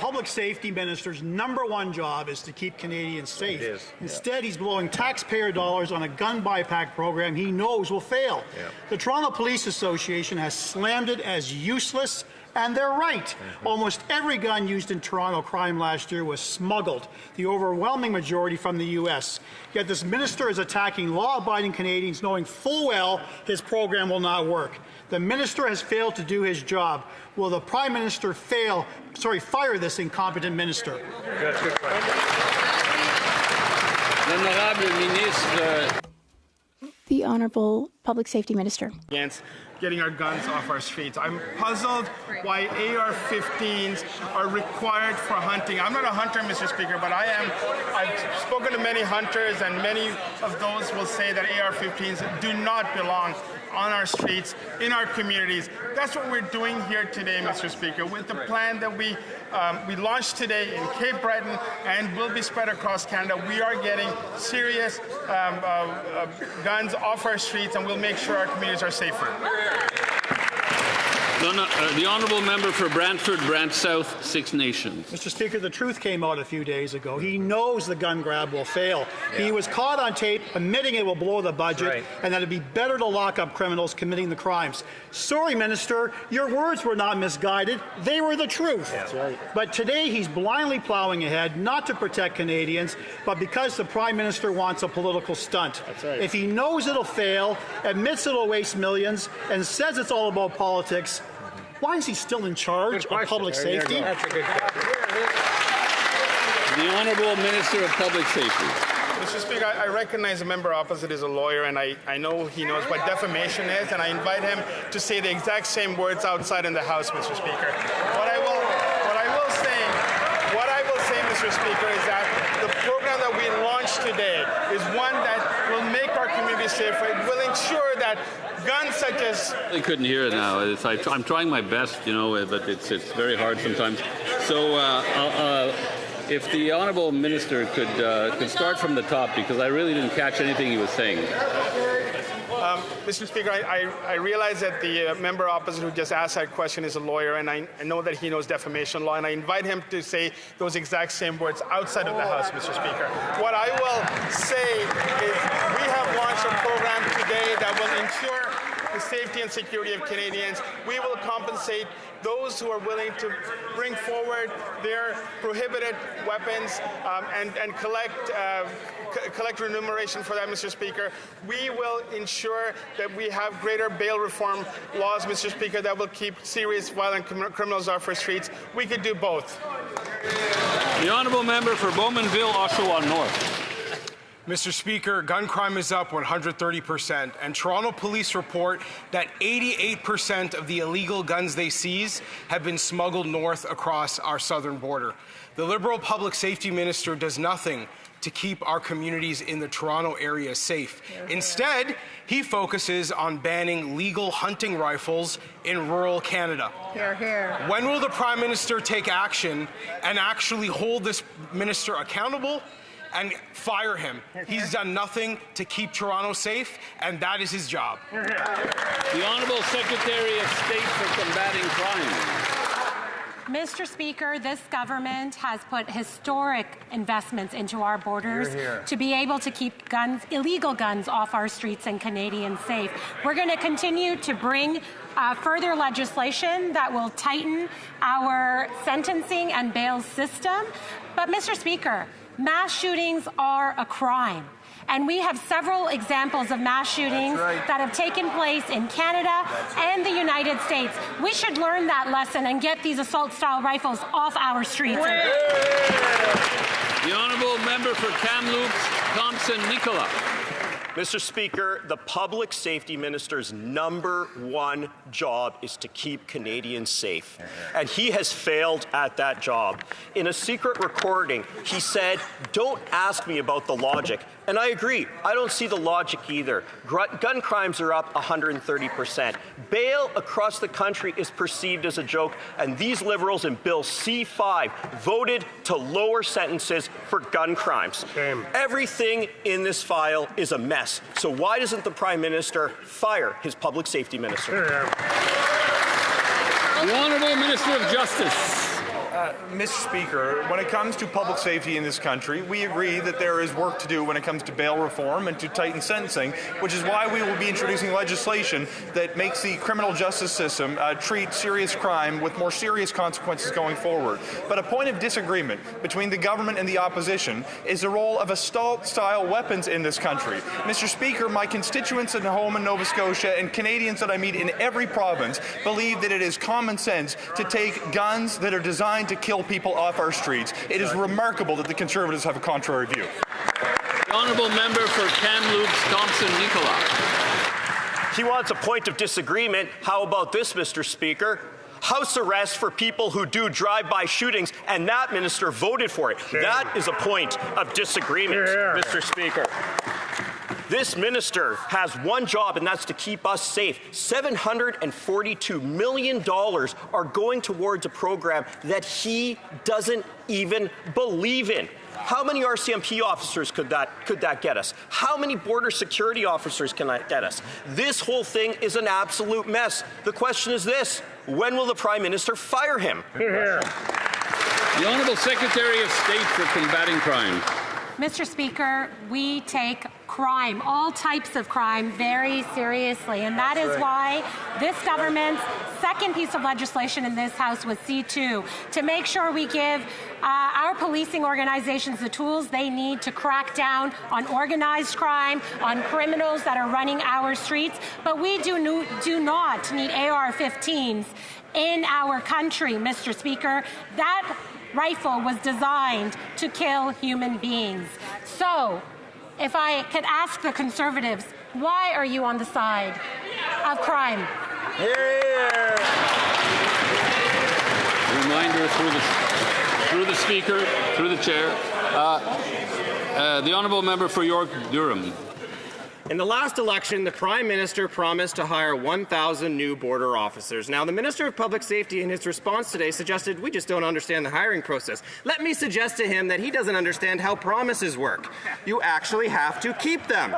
public safety minister's #1 job is to keep Canadians safe. It is. Instead, he's blowing taxpayer dollars on a gun buyback program he knows will fail. Yeah. The Toronto Police Association has slammed it as useless, and they're right. Almost every gun used in Toronto crime last year was smuggled, the overwhelming majority from the U.S. Yet this minister is attacking law-abiding Canadians knowing full well his program will not work. The minister has failed to do his job. Will the Prime Minister fire this incompetent minister? That's a good question. The Honourable Public Safety Minister. Against getting our guns off our streets. I'm puzzled why AR-15s are required for hunting. I'm not a hunter, Mr. Speaker, but I am. I've spoken to many hunters, and many of those will say that AR-15s do not belong on our streets, in our communities. That's what we're doing here today, Mr. Speaker, with the plan that we launched today in Cape Breton and will be spread across Canada. We are getting serious guns off our streets, and we'll make sure our communities are safer. The honourable member for Brantford, Brant South, Six Nations. Mr. Speaker, the truth came out a few days ago. He knows the gun grab will fail. Yeah. He was caught on tape admitting it will blow the budget and that it'd be better to lock up criminals committing the crimes. Sorry, Minister, your words were not misguided. They were the truth. That's right. But today he's blindly plowing ahead, not to protect Canadians, but because the Prime Minister wants a political stunt. That's right. If he knows it'll fail, admits it'll waste millions, and says it's all about politics, why is he still in charge of public safety? That's a good question. The Honourable Minister of Public Safety. Mr. Speaker, I recognize the member opposite is a lawyer, and I know he knows what defamation is, and I invite him to say the exact same words outside in the House, Mr. Speaker. What I will say, Mr. Speaker, is that the program that we launched today is one that will make our community safer. It will ensure that guns such as... I couldn't hear it now. I'm trying my best, but it's very hard sometimes. So if the Honourable Minister could start from the top, because I really didn't catch anything he was saying. Mr. Speaker, I realize that the member opposite who just asked that question is a lawyer, and I know that he knows defamation law, and I invite him to say those exact same words outside of the House, Mr. Speaker. What I will say is we have launched a program today that will ensure the safety and security of Canadians. We will compensate those who are willing to bring forward their prohibited weapons and collect remuneration for that, Mr. Speaker. We will ensure that we have greater bail reform laws, Mr. Speaker, that will keep serious violent criminals off our streets. We could do both. The Honourable Member for Bowmanville, Oshawa North. Mr. Speaker, gun crime is up 130%, and Toronto police report that 88% of the illegal guns they seize have been smuggled north across our southern border. The Liberal Public Safety Minister does nothing to keep our communities in the Toronto area safe. Instead, he focuses on banning legal hunting rifles in rural Canada. Hear, hear. When will the Prime Minister take action and actually hold this minister accountable and fire him? He's done nothing to keep Toronto safe, and that is his job. The Honourable Secretary of State for Combating Crime. Mr. Speaker, this government has put historic investments into our borders to be able to keep illegal guns off our streets and Canadians safe. We're going to continue to bring further legislation that will tighten our sentencing and bail system. But, Mr. Speaker, mass shootings are a crime. And we have several examples of mass shootings that have taken place in Canada and the United States. We should learn that lesson and get these assault-style rifles off our streets. The Honourable Member for Kamloops, Thompson-Nicola. Mr. Speaker, the Public Safety Minister's #1 job is to keep Canadians safe, and he has failed at that job. In a secret recording, he said, "Don't ask me about the logic." And I agree. I don't see the logic either. Gun crimes are up 130%. Bail across the country is perceived as a joke, and these Liberals in Bill C-5 voted to lower sentences for gun crimes. Everything in this file is a mess. So why doesn't the Prime Minister fire his Public Safety Minister? The Honourable Minister of Justice. Mr. Speaker, when it comes to public safety in this country, we agree that there is work to do when it comes to bail reform and to tighten sentencing, which is why we will be introducing legislation that makes the criminal justice system treat serious crime with more serious consequences going forward. But a point of disagreement between the government and the opposition is the role of assault-style weapons in this country. Mr. Speaker, my constituents at home in Nova Scotia and Canadians that I meet in every province believe that it is common sense to take guns that are designed to kill people off our streets. It is remarkable that the Conservatives have a contrary view. The honourable member for Kamloops, Thompson, Nicola. He wants a point of disagreement. How about this, Mr. Speaker? House arrest for people who do drive-by shootings, and that minister voted for it. That is a point of disagreement, Mr. Speaker. This minister has one job, and that's to keep us safe. $742 million are going towards a program that he doesn't even believe in. How many RCMP officers could that get us? How many border security officers can that get us? This whole thing is an absolute mess. The question is this: when will the Prime Minister fire him? The Honourable Secretary of State for Combating Crime. Mr. Speaker, we take crime, all types of crime, very seriously. And that is why this government's second piece of legislation in this House was C2, to make sure we give our policing organizations the tools they need to crack down on organized crime, on criminals that are running our streets. But we do not need AR-15s in our country, Mr. Speaker. That rifle was designed to kill human beings. So, if I could ask the Conservatives, why are you on the side of crime? Reminder through the Speaker, through the Chair. The Honourable Member for York Durham. In the last election, the Prime Minister promised to hire 1,000 new border officers. Now, the Minister of Public Safety in his response today suggested we just don't understand the hiring process. Let me suggest to him that he doesn't understand how promises work. You actually have to keep them.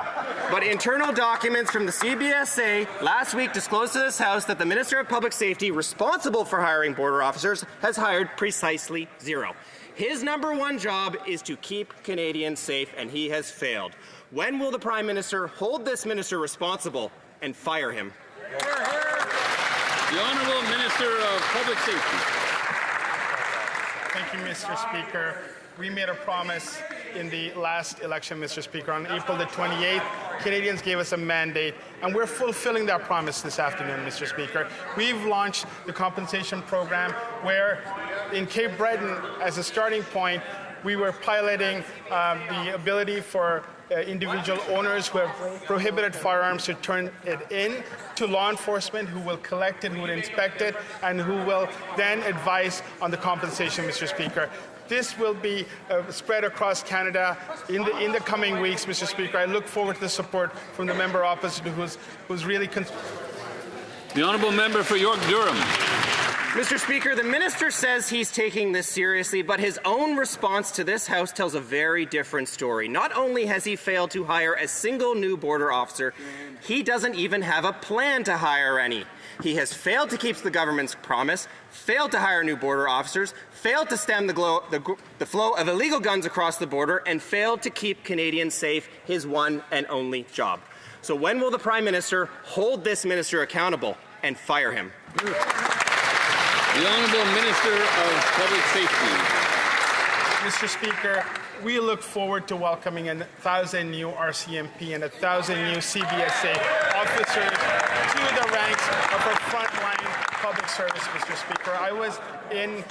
But internal documents from the CBSA last week disclosed to this House that the Minister of Public Safety responsible for hiring border officers has hired precisely 0. His number one job is to keep Canadians safe, and he has failed. When will the Prime Minister hold this minister responsible and fire him? The Honourable Minister of Public Safety. Thank you, Mr. Speaker. We made a promise in the last election, Mr. Speaker. On April the 28th, Canadians gave us a mandate, and we're fulfilling that promise this afternoon, Mr. Speaker. We've launched the compensation program where in Cape Breton, as a starting point, we were piloting the ability for individual owners who have prohibited firearms to turn it in to law enforcement, who will collect it, who will inspect it, and who will then advise on the compensation, Mr. Speaker. This will be spread across Canada in the coming weeks, Mr. Speaker. I look forward to the support from the member opposite who's really... The Honourable Member for York Durham. Mr. Speaker, the minister says he's taking this seriously, but his own response to this House tells a very different story. Not only has he failed to hire a single new border officer, he doesn't even have a plan to hire any. He has failed to keep the government's promise, failed to hire new border officers, failed to stem the flow of illegal guns across the border, and failed to keep Canadians safe, his one and only job. So when will the Prime Minister hold this minister accountable and fire him? The Honourable Minister of Public Safety. Mr. Speaker, we look forward to welcoming 1,000 new RCMP and 1,000 new CBSA officers to the ranks of our frontline public service, Mr. Speaker. I was in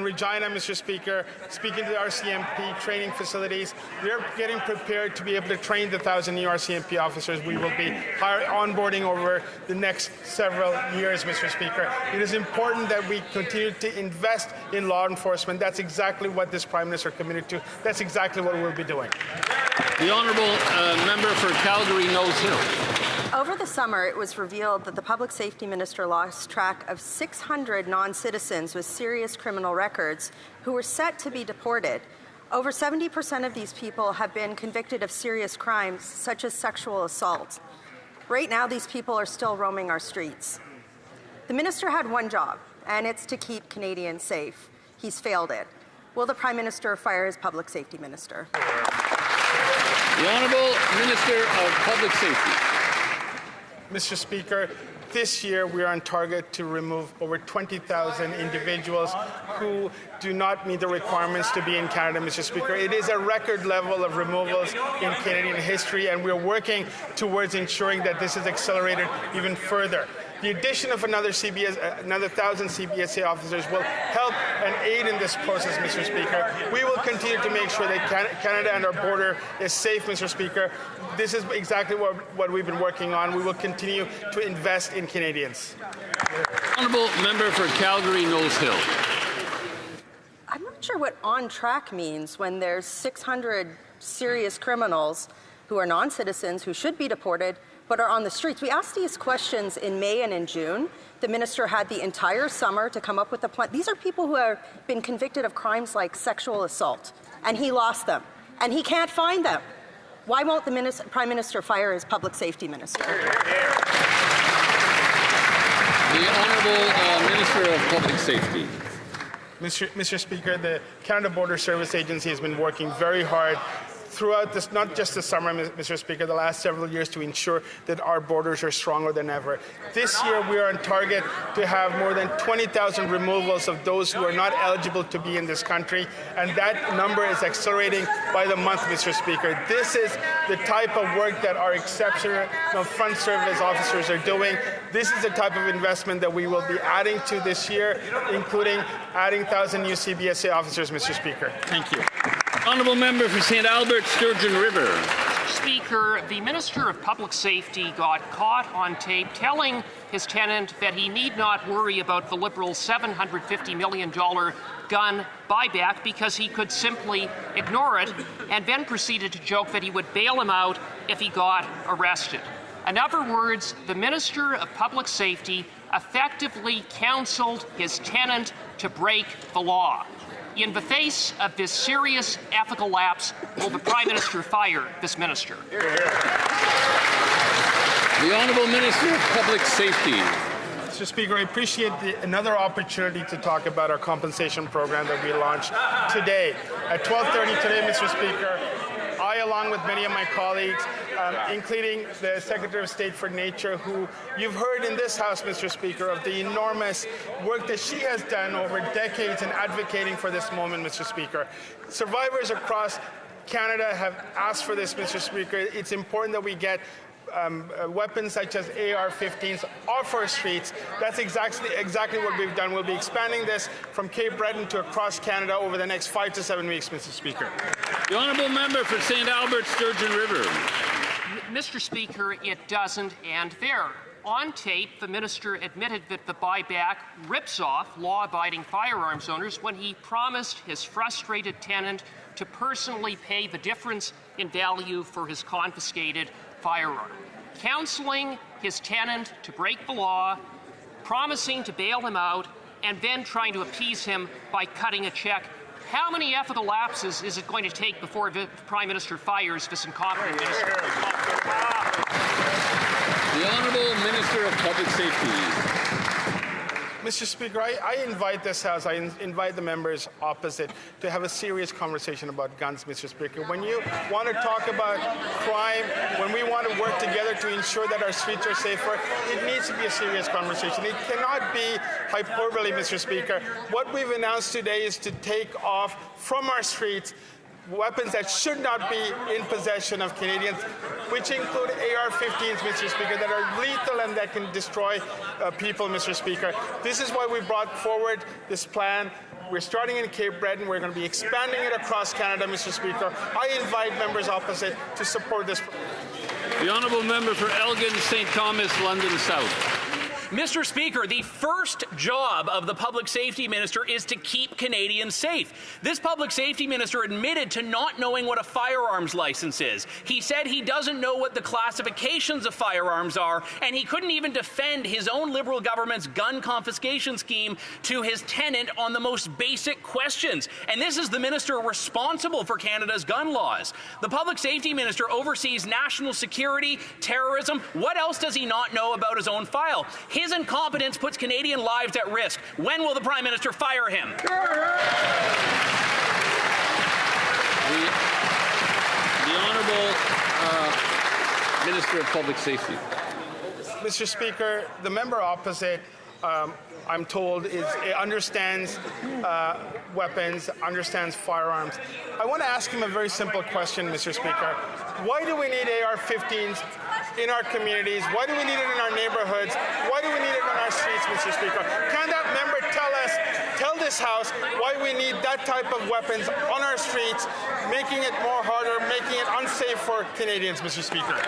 Regina, Mr. Speaker, speaking to the RCMP training facilities. We're getting prepared to be able to train the 1,000 new RCMP officers we will be onboarding over the next several years, Mr. Speaker. It is important that we continue to invest in law enforcement. That's exactly what this Prime Minister committed to. That's exactly what we'll be doing. The Honourable Member for Calgary Nose Hill. Over the summer, it was revealed that the Public Safety Minister lost track of 600 non-citizens with serious criminal records who were set to be deported. Over 70% of these people have been convicted of serious crimes, such as sexual assault. Right now, these people are still roaming our streets. The minister had one job, and it's to keep Canadians safe. He's failed it. Will the Prime Minister fire his Public Safety Minister? The Honourable Minister of Public Safety. Mr. Speaker, this year we are on target to remove over 20,000 individuals who do not meet the requirements to be in Canada, Mr. Speaker. It is a record level of removals in Canadian history, and we're working towards ensuring that this is accelerated even further. The addition of another 1,000 CBSA officers will help and aid in this process, Mr. Speaker. We will continue to make sure that Canada and our border is safe, Mr. Speaker. This is exactly what we've been working on. We will continue to invest in Canadians. Honourable Member for Calgary Knowles Hill. I'm not sure what on track means when there's 600 serious criminals who are non-citizens who should be deported but are on the streets. We asked these questions in May and in June. The minister had the entire summer to come up with a plan. These are people who have been convicted of crimes like sexual assault, and he lost them, and he can't find them. Why won't the Prime Minister fire his Public Safety Minister? The Honourable Minister of Public Safety. Mr. Speaker, the Canada Border Service Agency has been working very hard throughout this, not just the summer, Mr. Speaker, the last several years to ensure that our borders are stronger than ever. This year, we are on target to have more than 20,000 removals of those who are not eligible to be in this country, and that number is accelerating by the month, Mr. Speaker. This is the type of work that our exceptional front service officers are doing. This is the type of investment that we will be adding to this year, including adding 1,000 new CBSA officers, Mr. Speaker. Thank you. Honourable Member for St. Albert, Sturgeon River. Speaker, the Minister of Public Safety got caught on tape telling his tenant that he need not worry about the Liberals' $750 million gun buyback because he could simply ignore it, and then proceeded to joke that he would bail him out if he got arrested. In other words, the Minister of Public Safety effectively counseled his tenant to break the law. In the face of this serious ethical lapse, will the Prime Minister fire this minister? The Honourable Minister of Public Safety. Mr. Speaker, I appreciate another opportunity to talk about our compensation program that we launched today. At 12:30 today, Mr. Speaker, I, along with many of my colleagues, including the Secretary of State for Nature, who you've heard in this House, Mr. Speaker, of the enormous work that she has done over decades in advocating for this moment, Mr. Speaker. Survivors across Canada have asked for this, Mr. Speaker. It's important that we get weapons such as AR-15s off our streets. That's exactly what we've done. We'll be expanding this from Cape Breton to across Canada over the next 5 to 7 weeks, Mr. Speaker. The Honourable Member for St. Albert, Sturgeon River. Mr. Speaker, it doesn't end there. On tape, the minister admitted that the buyback rips off law-abiding firearms owners when he promised his frustrated tenant to personally pay the difference in value for his confiscated firearm, counseling his tenant to break the law, promising to bail him out, and then trying to appease him by cutting a check. How many ethical lapses is it going to take before the Prime Minister fires this incompetent minister? The Honourable Minister of Public Safety. Mr. Speaker, I invite this House, I invite the members opposite to have a serious conversation about guns, Mr. Speaker. When you want to talk about crime, when we want to work together to ensure that our streets are safer, it needs to be a serious conversation. It cannot be hyperbole, Mr. Speaker. What we've announced today is to take off from our streets weapons that should not be in possession of Canadians, which include AR-15s, Mr. Speaker, that are lethal and that can destroy people, Mr. Speaker. This is why we brought forward this plan. We're starting in Cape Breton. We're going to be expanding it across Canada, Mr. Speaker. I invite members opposite to support this. The Honourable Member for Elgin, St. Thomas, London South. Mr. Speaker, the first job of the Public Safety Minister is to keep Canadians safe. This Public Safety Minister admitted to not knowing what a firearms license is. He said he doesn't know what the classifications of firearms are, and he couldn't even defend his own Liberal government's gun confiscation scheme to his tenant on the most basic questions. And this is the minister responsible for Canada's gun laws. The Public Safety Minister oversees national security, terrorism. What else does he not know about his own file? His incompetence puts Canadian lives at risk. When will the Prime Minister fire him? The Honourable Minister of Public Safety. Mr. Speaker, the member opposite, I'm told, understands weapons, understands firearms. I want to ask him a very simple question, Mr. Speaker. Why do we need AR-15s in our communities? Why do we need it in our neighborhoods? Why do we need it on our streets, Mr. Speaker? Can that member tell this House why we need that type of weapons on our streets, making it more harder, making it unsafe for Canadians, Mr. Speaker?